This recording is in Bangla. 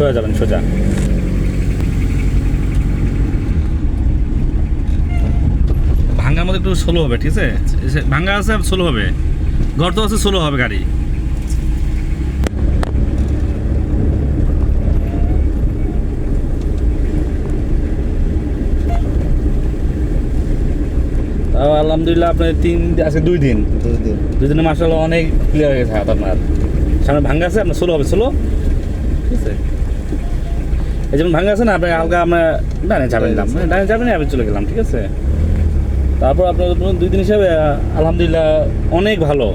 হয়ে যাবেন সোজা। ভাঙ্গার মধ্যে একটু স্লো হবে, ঠিক আছে? ভাঙ্গা আছে স্লো হবে, গর্ত আছে স্লো হবে গাড়ি। তাও আলহামদুলিল্লাহ আপনার আজকে 2 দিন, 2 দিনে মাশাআল্লাহ অনেক ক্লিয়ার হয়ে গেছে হাত আপনার। সামনে ভাঙ্গা আছে আপনার স্লো হবে, স্লো, ঠিক আছে? এই যেমন ভাঙ্গা আছে না, আপনি হালকা আমরা ডানে যাবেন না, ডানে যাবেন না, চলে গেলাম, ঠিক আছে? তারপর আপনার 2 দিন হিসাবে আলহামদুলিল্লাহ অনেক ভালো।